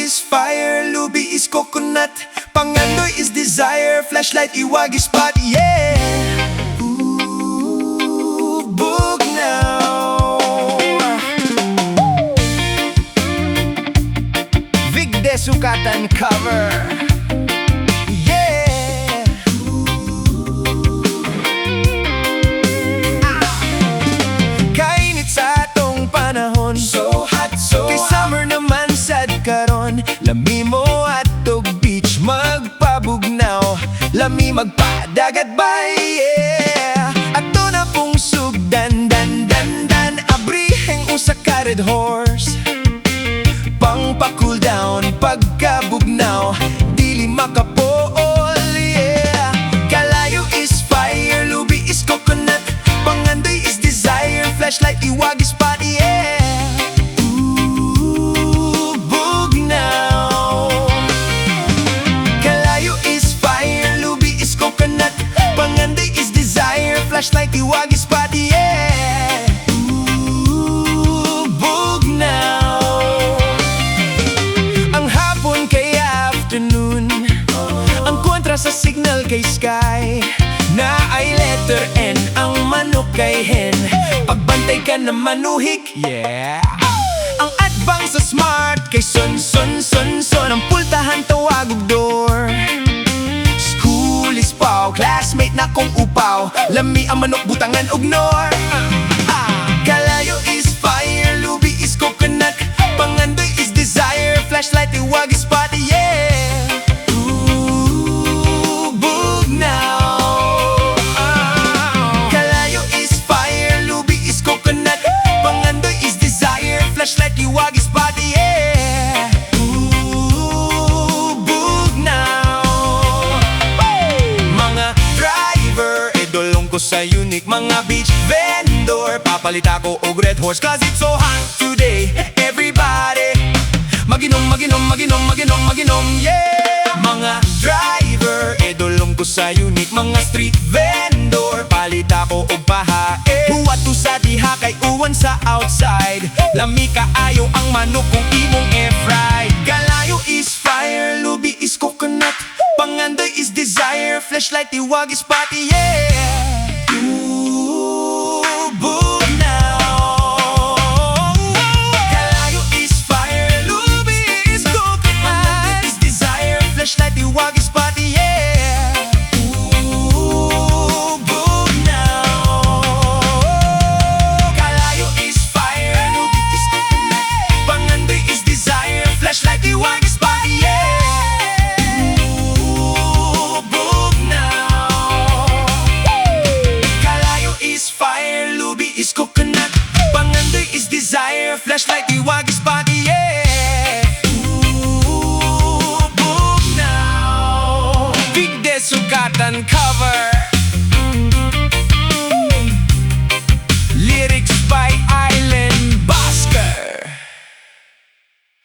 is fire, lubi is coconut, pangandoy is desire, flashlight iwag is spot, yeah. Ooh, Bugnaw. Vic Desucatan cover. Lami mo ato beach magpabugnaw, lami magpadagat bay, yeah. Ato na pong sugdan, dan, abriheng usa ka red horse, pang pa-cooldown pagkabugnaw, dili makapool, yeah. Kalayo is fire, lubi is coconut, pangandoy is desire, flashlight iwag is spot, yeah. Flashlight iwag is spot, yeah. Ooh, Bugnaw. Ang hapon kay afternoon, ang kontra sa signal kay sky, na ay letter N, ang manok kay hen, pagbantay ka na manuhik, yeah. Ang adbang sa smart kay son, ang pultahan tawag og door. Classmate na kong upaw, lami ang manok butangan og nor. Kalayo is fire, lubi is coconut, pangandoy is desire, flashlight iwag is spot, yeah. Ooh, Bugnaw. Kalayo is fire, lubi is coconut, pangandoy is desire, flashlight iwag is spot, yeah. Sa unique mga beach vendor, papalit ako og red horse, cause it's so hot today. Everybody maginom, yeah. Mga driver, edolong ko sa unique mga street vendor, palit ako og pahae. Huwat to sa diha kay uwan sa outside, lami kaayo ang manok kung imong e-fry. Kalayo is fire, lubi is coconut, pangandoy is desire, flashlight iwag is spot, yeah.